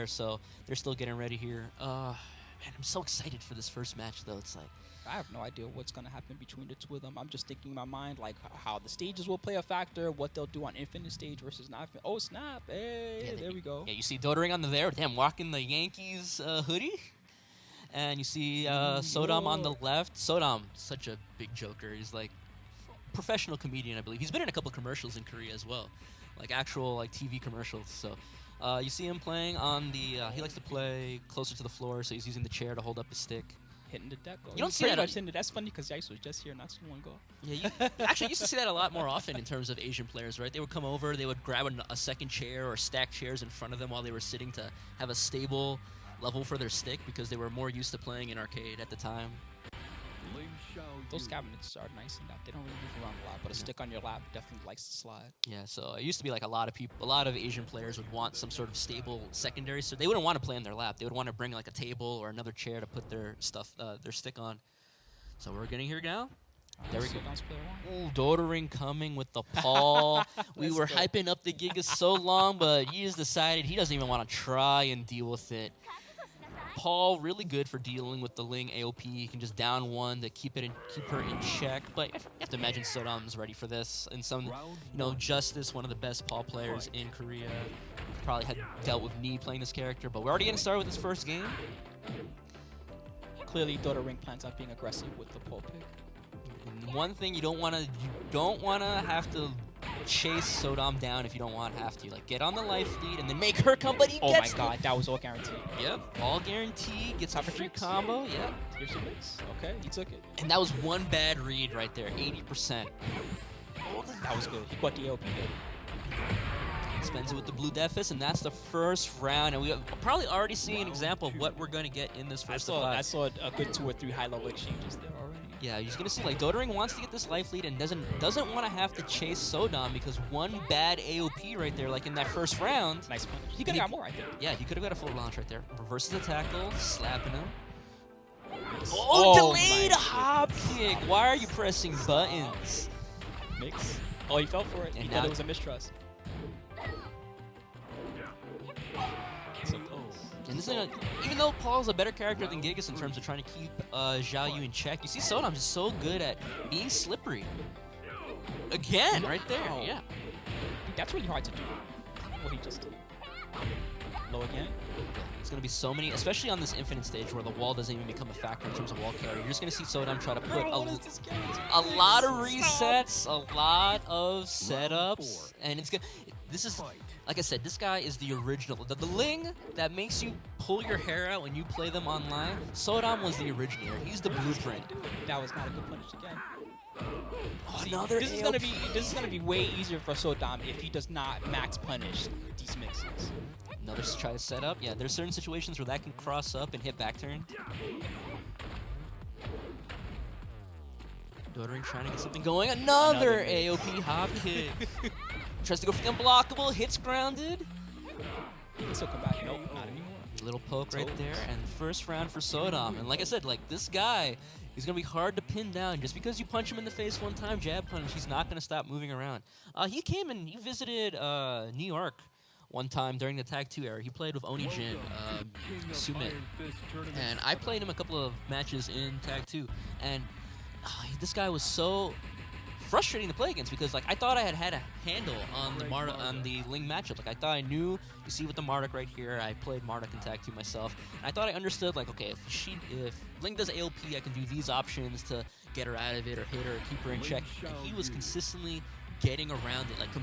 So they're still getting ready here. Man, I'm so excited for this first match, though. It's like I have no idea what's going to happen between the two of them. I'm just thinking in my mind, like, how the stages will play a factor, what they'll do on Infinite Stage versus not. Oh, snap. Hey, yeah, there we go. Yeah, you see Dotoring on the there. Damn, rocking the Yankees hoodie. And you see Sodam on the left. Sodam, such a big joker. He's like professional comedian, I believe. He's been in a couple commercials in Korea as well, like actual like TV commercials. So you see him playing on the. He likes to play closer to the floor, so he's using the chair to hold up his stick. Hitting the deck. You don't see that. That's funny because Yikes was just here not so long ago. Yeah, actually, you used to see that a lot more often in terms of Asian players, right? They would come over, they would grab a second chair or stack chairs in front of them while they were sitting to have a stable level for their stick because they were more used to playing in arcade at the time. Those cabinets are nice enough. They don't really move around a lot, but a stick on your lap definitely likes to slide. Yeah, so it used to be like a lot of Asian players would want some sort of stable secondary, so they wouldn't want to play on their lap. They would want to bring like a table or another chair to put their stuff, their stick on. So we're getting here now. There we go. Ooh, Dotoring coming with the Paul. We were hyping up the Giga so long, but he just decided he doesn't even want to try and deal with it. Paul really good for dealing with the Ling AOP. He can just down one to keep her in check. But you have to imagine Sodam's ready for this. And Justice, one of the best Paul players in Korea, probably had dealt with me playing this character. But we're already getting started with this first game. Clearly, Dotoring plans on being aggressive with the Paul pick. And one thing you don't want to have to chase Sodam down if you don't have to. Like, get on the life lead and then make her come, but he gets my god, that was all guaranteed. Yep, all guaranteed. Gets a free combo, yep. Here's your mix. Okay, he took it. And that was one bad read right there, 80%. That was good. He got the AOP hit. Spends it with the blue deficit, and that's the first round. And we have probably already seen an example of what we're going to get in this first fight. I saw a good 2 or 3 high-level exchanges there already. Yeah, he's gonna see like Dotoring wants to get this life lead and doesn't want to have to chase Sodam because one bad AOP right there, like in that first round. Nice punch. He could have got more, I think. Yeah, he could have got a full launch right there. Reverses the tackle, slapping him. Delayed hop kick. Why are you pressing buttons? Mix. Oh, he fell for it. He thought it was a mistrust. And this is even though Paul's a better character than Gigas in terms of trying to keep Zhao Yu in check, you see Sodam just so good at being slippery. Again, right there, yeah. That's really hard to do, what he just did. Low again. There's going to be so many, especially on this Infinite Stage where the wall doesn't even become a factor in terms of wall carry. You're just going to see Sodam try to put a lot of resets, a lot of setups, and it's good. This is... Like I said, this guy is the original. The Ling that makes you pull your hair out when you play them online, Sodam was the originator. He's the blueprint. That was not a good punish again. Oh, see, this is gonna be way easier for Sodam if he does not max punish these mixes. Another try to set up. Yeah, there's certain situations where that can cross up and hit back turn. Dotoring trying to get something going. Another AOP hop kick. Tries to go for the unblockable, hits grounded. This will come back. Nope, not anymore. Little poke right there, and first round for Sodam. And like I said, like this guy is gonna be hard to pin down. Just because you punch him in the face one time, jab punch, he's not gonna stop moving around. He came and he visited New York one time during the Tag 2 era. He played with Oni Jin, Sumit, and I played him a couple of matches in Tag 2. And this guy was so frustrating to play against because like I thought I had a handle on the Ling matchup. Like I thought I knew. You see with the Marduk right here, I played Marduk in Tag 2 myself, and I thought I understood like okay, if Ling does AOP, I can do these options to get her out of it or hit her or keep her in check. And he was consistently getting around it, like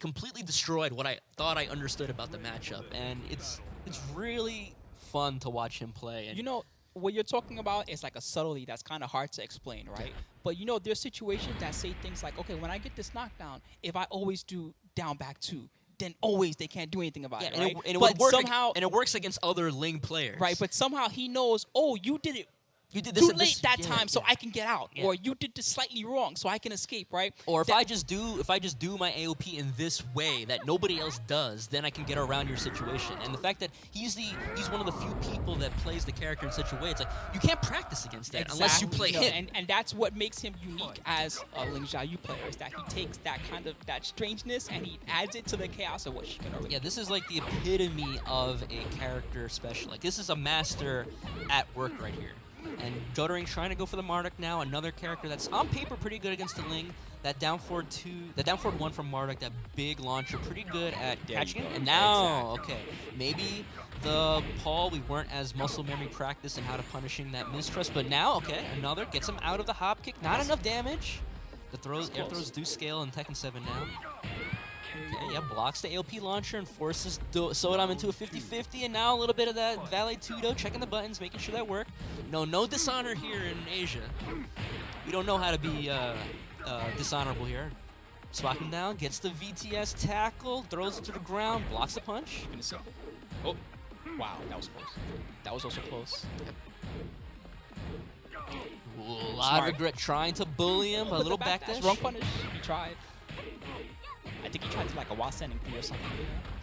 completely destroyed what I thought I understood about the matchup, and it's really fun to watch him play. And you know, what you're talking about is like a subtlety that's kind of hard to explain, right? Yeah. But you know, there's situations that say things like, okay, when I get this knockdown, if I always do down back 2, then always they can't do anything about it, right? And it works against other Ling players. Right, but somehow he knows, oh, you did it You did this too at late this- that yeah, time, so yeah. I can get out, Yeah. or you did this slightly wrong, so I can escape, right? Or if That- I just do my AOP in this way that nobody else does, then I can get around your situation. And the fact that he's one of the few people that plays the character in such a way, it's like you can't practice against that unless you play No, him. and that's what makes him unique as a Ling Xiaoyu player, is that he takes that kind of that strangeness and he adds it to the chaos of what she can already. Yeah, this is like the epitome of a character special. Like this is a master at work right here. And Dotoring trying to go for the Marduk now, another character that's on paper pretty good against the Ling. That down forward 1 from Marduk, that big launcher, pretty good at There catching you it. go. And now, okay, maybe the Paul, we weren't as muscle memory practiced in how to punishing that mistrust, but now, okay, another gets him out of the hop kick. Not enough damage. The air throws do scale in Tekken 7 now. Okay, yeah, blocks the AOP launcher and forces Sodam into a 50-50, and now a little bit of that valet tudo, checking the buttons, making sure that work. No dishonor here in Asia. We don't know how to be dishonorable here. Swap him down, gets the VTS tackle, throws it to the ground, blocks the punch. Oh, wow, that was close. That was also close. Ooh, a lot of regret trying to bully him, a little back dash. Wrong punish. He tried. I think he tried to like a Wasening free or something.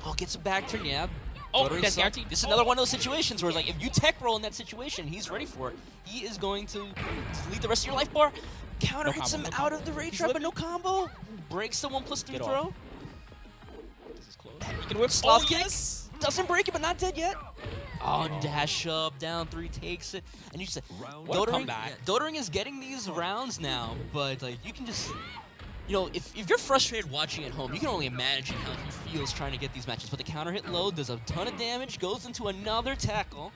Oh, gets a back turn, yeah. Oh, Dotoring that's sucks. guaranteed. This is another one of those situations where it's like, if you tech roll in that situation, he's ready for it. He is going to lead the rest of your life bar. Counter hits him out of the rage trap, but no combo. Breaks the 1+3 Get throw. off. This is close. You can whip Sloth oh, kick. yes! Doesn't break it, but not dead yet. Oh, dash up, down 3, takes it. And you just What a Dotoring, comeback. Dotoring is getting these rounds now, but like you can just, you know, if you're frustrated watching at home, you can only imagine how he feels trying to get these matches. But the counter hit low does a ton of damage, goes into another tackle.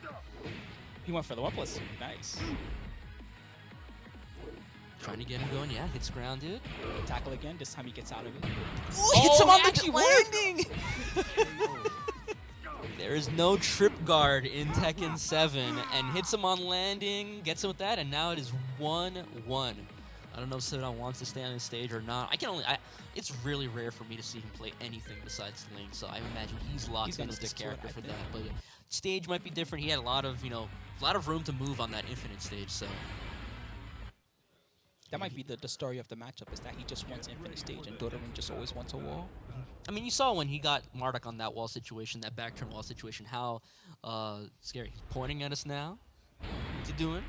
He went for the 1+2. Nice. Trying to get him going, yeah, hits grounded. Tackle again. This time he gets out of it. Ooh, hits him on it the actually worked. landing! There is no trip guard in Tekken 7, and hits him on landing, gets him with that, and now it is 1-1. I don't know if Sodam wants to stay on his stage or not. It's really rare for me to see him play anything besides Ling, so I imagine he's locked in with this character for that. But stage might be different. He had a lot of room to move on that infinite stage, so. That might be the story of the matchup, is that he just wants infinite stage and Dotoring just always wants a wall. I mean, you saw when he got Marduk on that wall situation, that back turn wall situation, how scary. He's pointing at us now. What's he doing?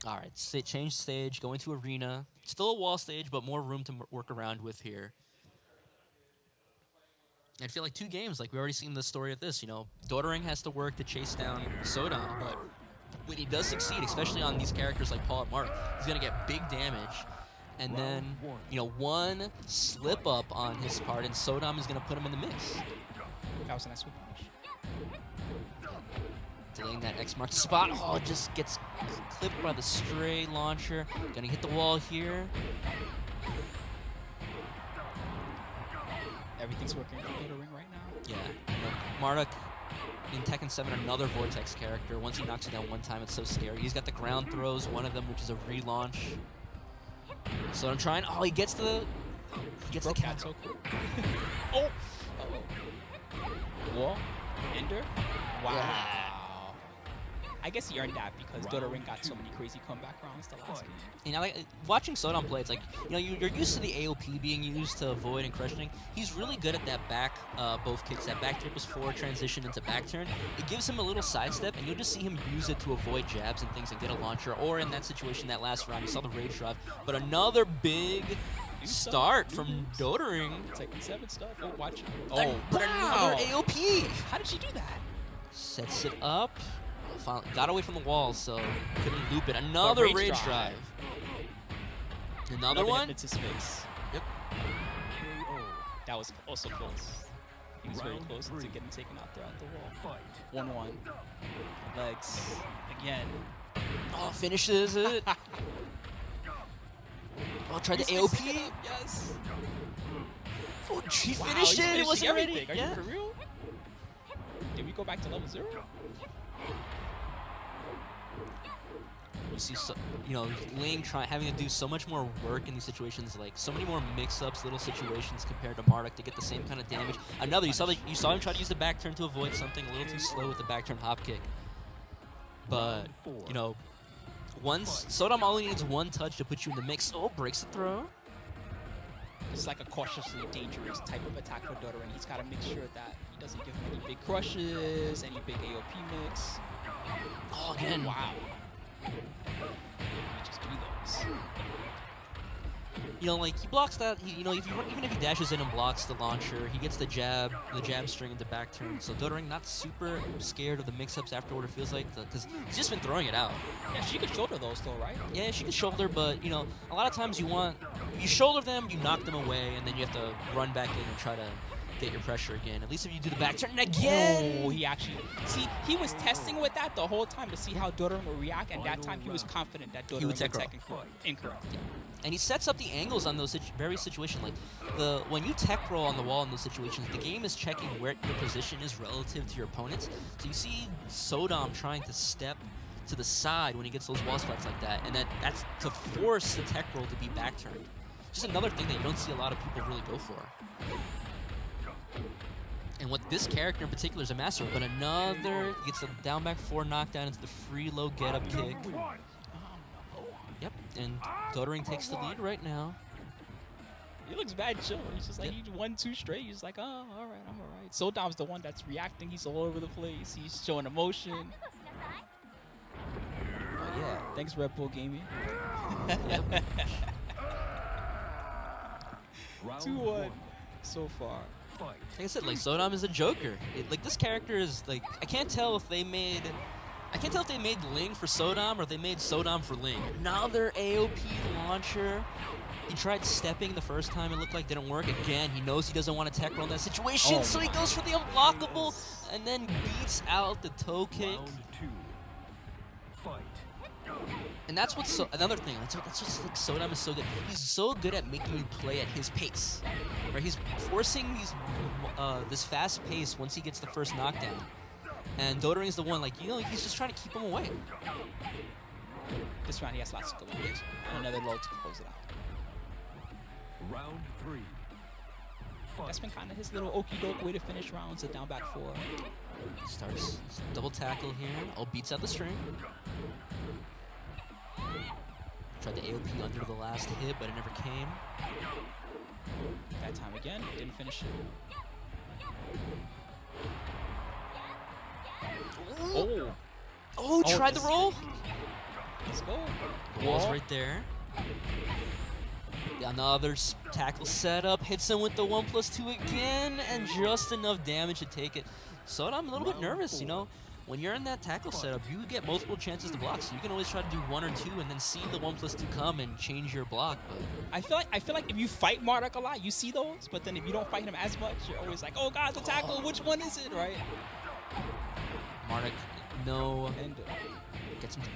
All right, change stage, go into arena. Still a wall stage, but more room to work around with here. I feel like 2 games, like we already seen the story of this. You know, Dotoring has to work to chase down Sodam, but when he does succeed, especially on these characters like Paul and Mark, he's gonna get big damage. And then, you know, one slip up on his part, and Sodam is gonna put him in the mix. That was a nice whip punch. Delaying that X marks the spot. Oh, just gets clipped by the stray launcher. Gonna hit the wall here. Everything's working for Dotoring right now. Yeah. You know, Marduk in Tekken 7, another Vortex character. Once he knocks it down one time, it's so scary. He's got the ground throws, one of them which is a relaunch. So I'm trying. Oh, he gets the cat. So cool. Oh! Uh-oh. Wall? Ender? Wow. Yeah. I guess he earned that because Dotoring got so many crazy comeback rounds the last game. You know, like watching Sodam play, it's like, you know, you're used to the AOP being used to avoid and crushing. He's really good at that back, both kicks. That back trip is forward transition into back turn. It gives him a little sidestep, and you'll just see him use it to avoid jabs and things and get a launcher. Or in that situation, that last round, you saw the rage drive. But another big start from Dotoring. Tekken 7 stuff. Oh, watch. Oh, but another wow. AOP. How did she do that? Sets it up. Finally got away from the wall, so couldn't loop it. Another rage drive. Another one? It's his face. Yep. That was also close. He was very close to getting taken out there at the wall. 1-1. Legs. Again. Oh, finishes it. Oh, tried the AOP. Yes. Oh, she Wow, finished he's it. It finishing wasn't everything. ready. Are Yeah. you for real? Did we go back to level 0? You see, Ling having to do so much more work in these situations, like so many more mix-ups, little situations compared to Marduk to get the same kind of damage. Another, you saw him try to use the back turn to avoid something a little too slow with the back turn hop kick. But you know, Once Sodam only needs one touch to put you in the mix. Oh, breaks the throw. It's like a cautiously dangerous type of attack for Dotoring. He's got to make sure that he doesn't give him any big crushes, any big AOP mix. Oh, again. Wow. He just do those. You know, like, he blocks that, you know, even if he dashes in and blocks the launcher, he gets the jab string into back turn. So Dotoring not super scared of the mix-ups afterward, it feels like, because he's just been throwing it out. Yeah, she could shoulder those though, right? Yeah, she can shoulder, but, you know, a lot of times you shoulder them, you knock them away, and then you have to run back in and try to get your pressure again. At least if you do the back turn again. Oh, he actually, see, he was testing with that the whole time to see how Dotoring would react, and that time he was confident that Dotoring would tech incorrect. Yeah. And he sets up the angles on those very situations. Like when you tech roll on the wall in those situations, the game is checking where your position is relative to your opponents. So you see Sodam trying to step to the side when he gets those wall spots like that, and that's to force the tech roll to be back turned. Just another thing that you don't see a lot of people really go for. And what this character in particular is a master of, but another gets a down back 4 knockdown into the free low get up kick. Yep, and Dotoring takes the lead right now. He looks bad chill. He's just like, he won 2 straight. He's like, oh, all right, I'm all right. Sodam's the one that's reacting. He's all over the place. He's showing emotion. Oh, yeah. Thanks, Red Bull Gaming. 2-1 so far. Like I said, like, Sodam is a joker. Like, this character is, like, I can't tell if they made Ling for Sodam or they made Sodam for Ling. Another AOP launcher. He tried stepping the first time, it looked like didn't work. Again, he knows he doesn't want to tech roll in that situation, so he goes for the unblockable and then beats out the toe kick. And that's what's another thing. That's just like Sodam is so good. He's so good at making you play at his pace. Right? He's forcing this fast pace once he gets the first knockdown. And Dotoring is the one, like, you know, he's just trying to keep him away. This round he has lots of good ones. And another low to close it out. Round 3. That's been kind of his little okey doke way to finish rounds, a down back 4. Starts double tackle here. Oh, beats out the string. Tried the AOP under the last hit, but it never came. That time again, didn't finish it. Oh, tried the roll. Let's go. The wall's right there. Another tackle setup, hits him with the 1+2 again, and just enough damage to take it. Sodam a little bit nervous, you know. When you're in that tackle setup, you get multiple chances to block, so you can always try to do 1 or 2 and then see the 1+2 come and change your block. But I feel like if you fight Marduk a lot, you see those, but then if you don't fight him as much, you're always like, oh god, the tackle, which one is it, right? Marduk, no.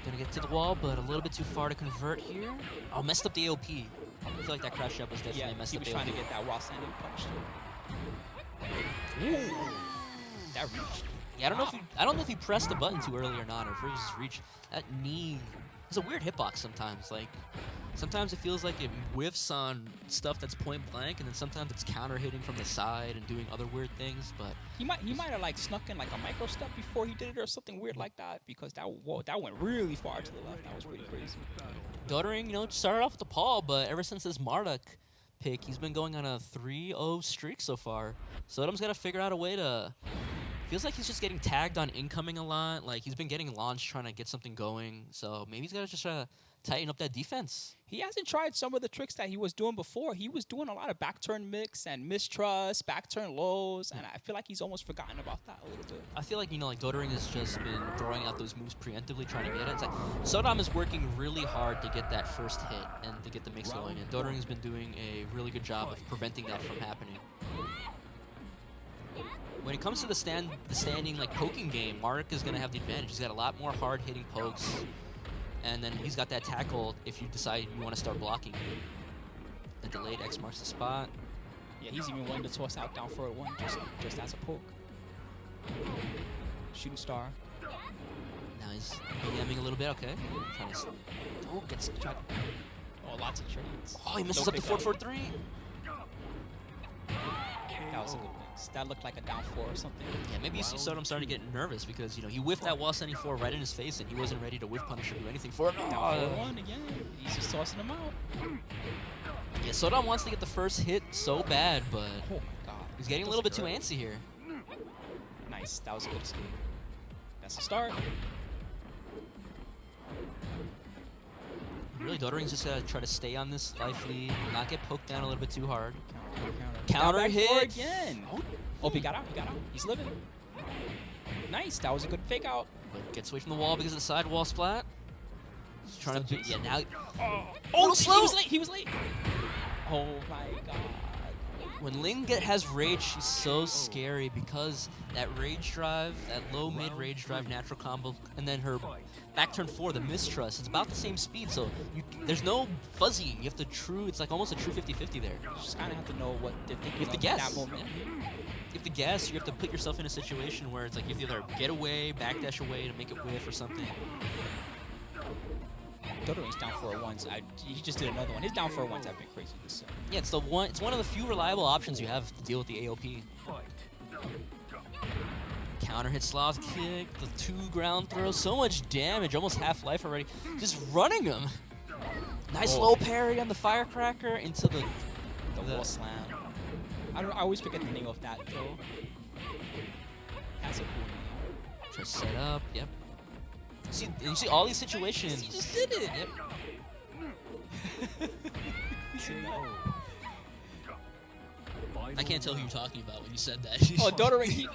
Gonna get to the wall, but a little bit too far to convert here. Oh, messed up the AOP. I feel like that crash up was definitely messed up. He was trying to get that while standing punch. Ooh. That reached. Yeah, I don't know if he pressed the button too early or not, or if it was just reached. That knee. It's a weird hitbox sometimes. Like, sometimes it feels like it whiffs on stuff that's point blank, and then sometimes it's counter hitting from the side and doing other weird things. But he might have like snuck in like a micro step before he did it or something weird like that, because that went really far to the left. That was pretty crazy. Dotoring, you know, started off with the Paul, but ever since this Marduk pick, he's been going on a 3-0 streak so far. Sodam's got to figure out a way to. Feels like he's just getting tagged on incoming a lot. Like, he's been getting launched trying to get something going. So maybe he's got to just try to tighten up that defense. He hasn't tried some of the tricks that he was doing before. He was doing a lot of back turn mix and mistrust, back turn lows, and I feel like he's almost forgotten about that a little bit. I feel like, you know, like Dotoring has just been throwing out those moves preemptively, trying to get it. It's like Sodam is working really hard to get that first hit and to get the mix going. And Dotoring has been doing a really good job of preventing that from happening. When it comes to the standing like poking game, Marduk is going to have the advantage. He's got a lot more hard hitting pokes, and then he's got that tackle if you decide you want to start blocking. The delayed X marks the spot. Yeah, he's even willing to toss out down forward 1 just as a poke. Shooting star. Now he's BMing a little bit. Okay. Trying to. Oh, gets tried. Oh, lots of trades. Oh, he misses up the 4-4-3. That was a good one. So that looked like a down 4 or something. Yeah, maybe you see Sodam starting to get nervous because, you know, he whiffed that wall sending 4 right in his face and he wasn't ready to whiff punish or do anything for it. Down 4-1 again. He's just tossing him out. Yeah, Sodam wants to get the first hit so bad, but Oh my god. he's getting a little bit too antsy here. Nice. That was a good escape. That's the start. Really, Dotoring's just gotta try to stay on this life lead, not get poked down a little bit too hard. Counter Counter back four hit. again. Oh, he got out. He got out. He's living. Nice. That was a good fake out. But gets away from the wall because of the side wall splat. He's trying to, yeah, now. Oh, slow. he was late. He was late. Oh my god. When Ling has rage, she's so scary because that rage drive, that low mid rage drive natural combo, and then her back turn 4, the mistrust, it's about the same speed, so there's no fuzzying. You have to it's like almost a true 50-50 there. You just kind of have to know what they're thinking You have to of guess. in that moment. Yeah. You have to guess, you have to put yourself in a situation where it's like you have to either get away, backdash away to make it whiff or something. Dotoring's down 4-1s. He just did another one. His down 4-1s have been crazy this sim. Yeah, it's one of the few reliable options you have to deal with the AOP. Counter hit Slav's kick, the 2 ground throws, so much damage, almost half life already. Just running him. Nice low parry on the firecracker into the wall slam. I always forget the name of that though. That's a cool name. Try to set up, yep. You see all these situations. He just did it. Yep. I can't tell who Final you're talking about when you said that. Oh, Dotoring,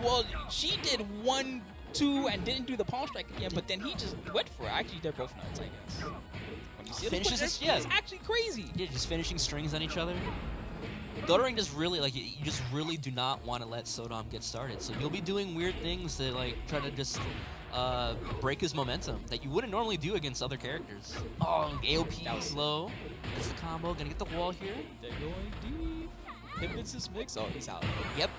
well, she did 1, 2, and didn't do the palm strike again, but then he just went for it. Actually, they're both nuts, I guess. When you see Finishes it's, it, yeah. it's actually crazy. Yeah, just finishing strings on each other. Dotoring just really, like, you just really do not want to let Sodam get started. So you'll be doing weird things to, like, try to just break his momentum that you wouldn't normally do against other characters. Oh, AOP is low. That's the combo. Gonna get the wall here. They're going deep. Hypnosis mix. Oh, he's out. Yep.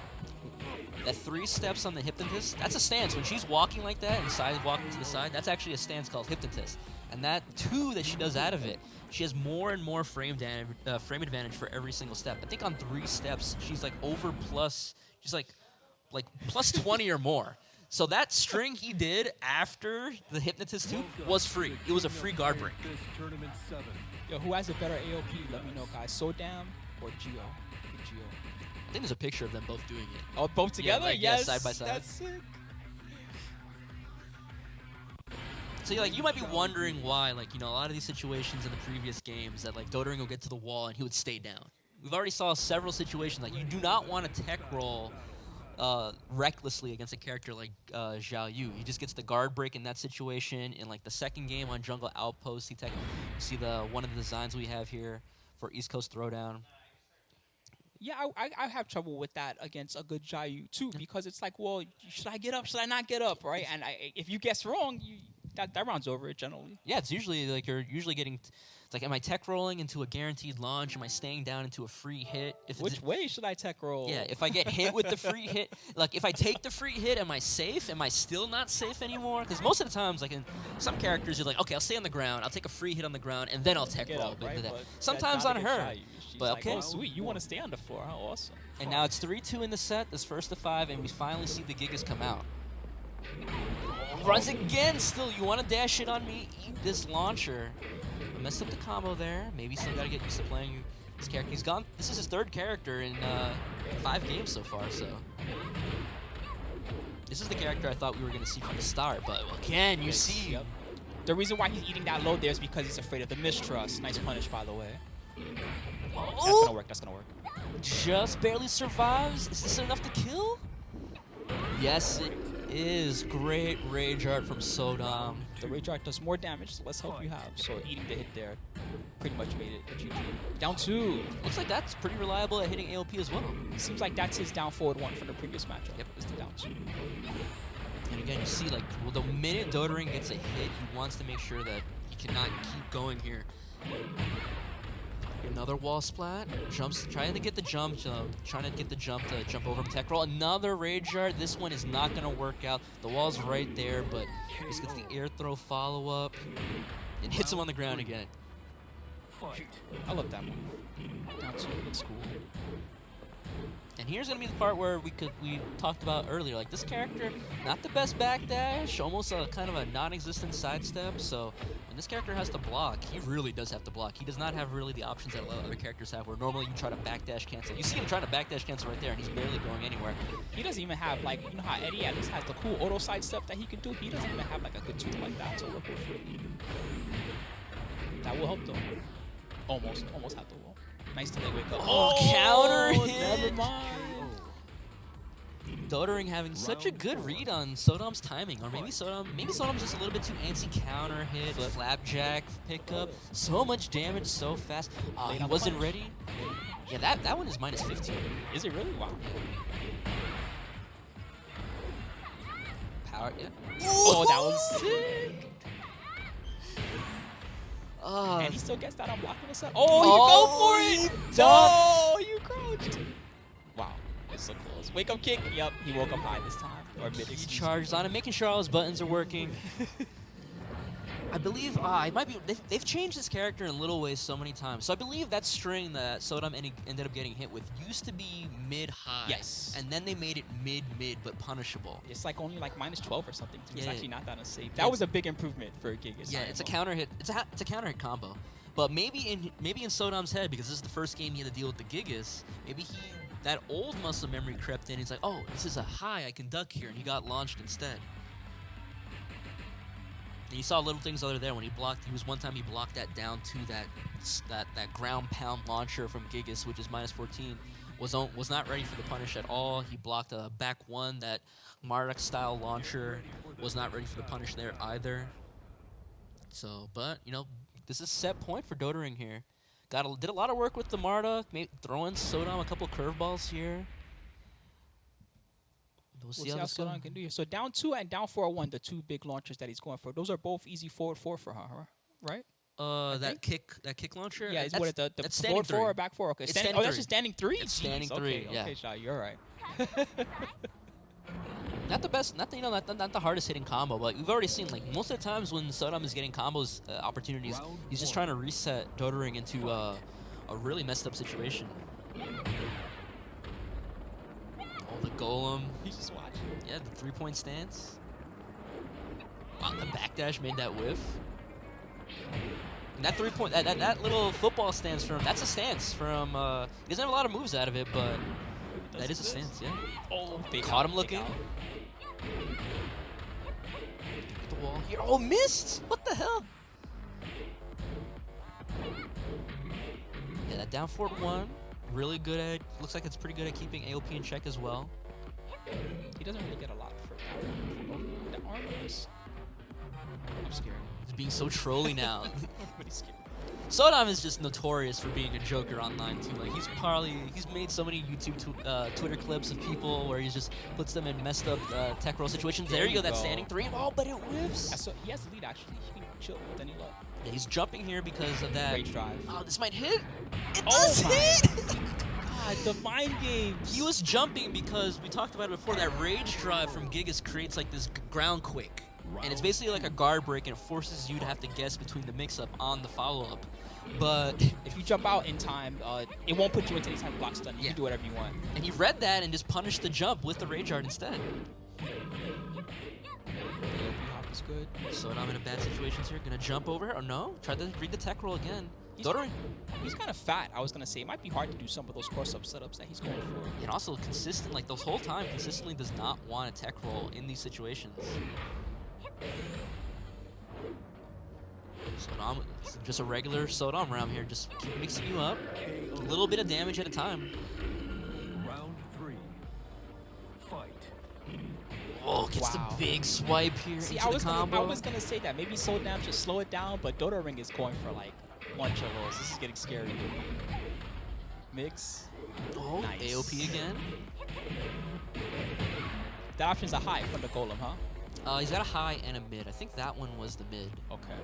That 3 steps on the hypnotist, that's a stance. When she's walking like that and side walking to the side, that's actually a stance called hypnotist. And that 2 that she does out of it, she has more and more frame advantage for every single step. I think on 3 steps, she's like she's like plus 20 or more. So that string he did after the hypnotist 2 was free. It was a free guard break. This tournament 7. Yo, who has a better AOP? Let me know, guys. Sodam or Geo? Geo. I think there's a picture of them both doing it. Oh, both together? like, yeah, yes. side by side. That's sick. So like you might be wondering why, like, you know, a lot of these situations in the previous games that like Dotoring will get to the wall and he would stay down. We've already saw several situations like you do not want to tech roll recklessly against a character like Zhao Yu. He just gets the guard break in that situation. In like the second game on Jungle Outpost, you see one of the designs we have here for East Coast Throwdown. Yeah, I have trouble with that against a good Jayu too, because it's like, well, should I get up? Should I not get up? Right? And if you guess wrong, that round's over generally. Yeah, it's usually like you're usually getting. It's like, am I tech rolling into a guaranteed launch? Am I staying down into a free hit? Which way should I tech roll? Yeah, if I get hit with the free hit, like if I take the free hit, am I safe? Am I still not safe anymore? Because most of the times, like in some characters, you're like, okay, I'll stay on the ground, I'll take a free hit on the ground, and then I'll tech roll. Up, right? But sometimes on her. But like, okay. oh, sweet, you want to stay on the floor? How awesome. And now it's 3-2 in the set, this first to 5, and we finally see the Gigas come out. Runs again still. You want to dash it on me? Eat this launcher. I messed up the combo there. Maybe still got to get used to playing this character. He's gone. This is his 3rd character in 5 games so far, so. This is the character I thought we were going to see from the start, but again, you see. Yep. The reason why he's eating that load there is because he's afraid of the mistrust. Nice punish, by the way. That's going to work. That's going to work. Just barely survives. Is this enough to kill? Yes, it is. Great rage art from Sodam. The rage art does more damage, so let's hope you have. So eating the hit there pretty much made it a GG. Down 2. Looks like that's pretty reliable at hitting AOP as well. Seems like that's his down forward 1 from the previous matchup. Yep, it's the down 2. And again, you see, like, well, the minute Dotoring gets a hit, he wants to make sure that he cannot keep going here. Another wall splat. Jumps, trying to get the jump to jump over him. Tech roll. Another rage art. This one is not going to work out. The wall's right there, but just gets the air throw follow up and hits him on the ground again. I love that move. Down 2, it's cool. And here's gonna be the part where we talked about earlier. Like this character, not the best backdash, almost a kind of a non-existent sidestep. So when this character has to block, he really does have to block. He does not have really the options that a lot of other characters have, where normally you try to backdash cancel. You see him trying to backdash cancel right there, and he's barely going anywhere. He doesn't even have like, you know how Eddie at least has the cool auto sidestep that he can do. He doesn't even have like a good tool like that to work with. That will help though. Almost had the wall. Nice delay wake up. Oh, counter hit. Never mind. Dotoring having such a good read on Sodam's timing, or maybe Sodam's just a little bit too antsy. Counter hit, flapjack pickup, so much damage so fast. He wasn't ready. Yeah, that one is -15. Is it really? Wow. Power, yeah. Oh, that was sick. Uh, And he still gets that on blocking the set. Oh, he fell for it! No, you crouched. Wow, it's so close. Wake up kick. Yep, he woke up high this time. Or mid. he charged on it, making sure all his buttons are working. I believe it might be. They've changed this character in little ways so many times. So I believe that string that Sodam ended up getting hit with used to be mid-high. Yes. And then they made it mid but punishable. It's like only like -12 or something. It's Yeah. actually not that unsafe. That was a big improvement for Gigas. Yeah, it's a counter hit. It's a counter hit combo. But maybe in Sodam's head, because this is the first game he had to deal with the Gigas, maybe that old muscle memory crept in. He's like, oh, this is a high, I can duck here, and he got launched instead. And you saw little things other there when he blocked. One time he blocked that down to that ground pound launcher from Gigas, which is -14. Was not ready for the punish at all. He blocked a back one, that Marduk style launcher was not ready for the punish there either. So, but you know, this is set point for Dotoring here. Did a lot of work with the Marduk, throwing Sodam a couple curveballs here. We'll see how Sodam can do here. So down 2 and down 4-1, the two big launchers that he's going for. Those are both easy forward 4 for her, right? That kick launcher. Yeah, it's what the that's forward standing 4 or back 4. Okay, It's standing, standing that's three. just standing 3. It's standing 3. Yeah. Okay, Shai, you're right. Not the best, not the hardest hitting combo, but we've already seen like most of the times when Sodam is getting combos opportunities, he's just trying to reset Dotoring into a really messed up situation. Oh, the golem. He's just watching. Yeah, the 3-point stance. Wow, the backdash made that whiff. And that 3-point, that little football stance that's a stance from. He doesn't have a lot of moves out of it, but that is a stance, yeah. Oh, they Caught him looking. The wall here. Oh, missed! What the hell? Yeah, that down forward 1. Really good at. Looks like it's pretty good at keeping AOP in check as well. He doesn't really get a lot for the armors. I'm scared. He's being so trolly now. But he's scared. Sodam is just notorious for being a joker online too. Like he's made so many YouTube Twitter clips of people where he just puts them in messed up tech roll situations. There you go, that standing 3. Oh, but it whiffs. So he has the lead actually. He can chill with any luck. Yeah, he's jumping here because of that. Rage drive. Oh, this might hit. It Oh does my hit. God, the mind games. He was jumping because we talked about it before. That rage drive from Gigas creates like this ground quake. And it's basically like a guard break, and it forces you to have to guess between the mix-up on the follow-up. But if you jump out in time, it won't put you into any type of block stun. You Yeah. can do whatever you want. and he read that and just punished the jump with the rage art instead. Hop is good. So I'm in a bad situation here. Gonna jump over. Oh no! Try to read the tech roll again. Dotoring. He's kind of fat. I was gonna say it might be hard to do some of those cross-up setups that he's going for. And also consistent, like the whole time, consistently does not want a tech roll in these situations. Sodam, it's just a regular Sodam round here. Just keep mixing you up. A little bit of damage at a time. Round 3. Fight. Oh, gets Wow. the big swipe here See, into I the was combo. gonna say that maybe Sodam should slow it down, but Dotoring is going for like 1 chill rolls. This is getting scary. Mix. Oh, Nice. AOP again. That option's a high from the golem, huh? He's got a high and a mid. I think that one was the mid. Okay.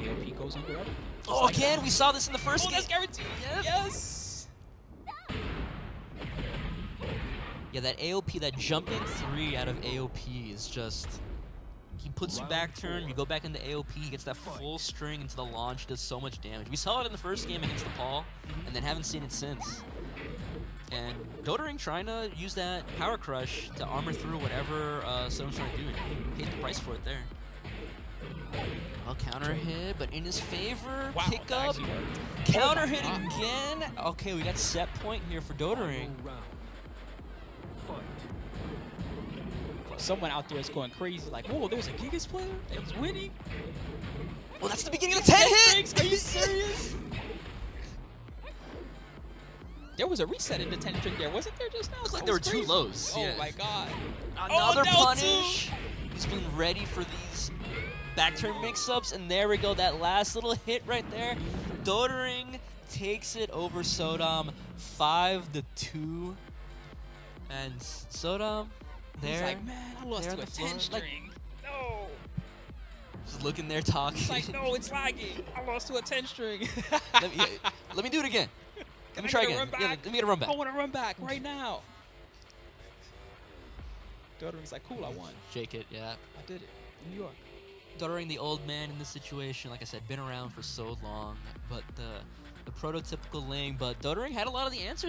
AOP goes under everything. Oh, again, we saw this in the first game. that's guaranteed. Yep. Yes. Yeah, that AOP, that jumping 3 out of AOP is just... He puts you back turn, you go back into AOP, he gets that full string into the launch, does so much damage. We saw it in the first game against the Paul, and then haven't seen it since. And Dotoring trying to use that power crush to armor through whatever Sodam's trying to do. And paid the price for it there. Well, counter hit, but in his favor. Wow, Kick that up. actually worked. Counter Oh my hit God. again. Okay, we got set point here for Dotoring. Final round. Fight. Someone out there is going crazy, like, whoa, there's a Gigas player that's winning. Well, that's the beginning of the 10 hit. Are you serious? There was a reset in the 10 string there, wasn't there just now? Looks like That there were was two crazy. lows. Oh Yeah. my god. Another no, punish. He's been ready for these back turn mix-ups, and there we go. That last little hit right there. Dotoring takes it over Sodam, 5-2. And Sodam, there. He's like, man, I lost there to on a the floor, 10 like- string. No. Just looking there talking. He's like, no, it's lagging. I lost to a 10 string. let me do it again. Let me I try get a again. run Yeah, back? let me get a run back. I want to run back right now. Dotoring's like, cool, I won. Shake it, yeah. I did it. New York. Dotoring, the old man in this situation, like I said, been around for so long, but the prototypical Ling. But Dotoring had a lot of the answers.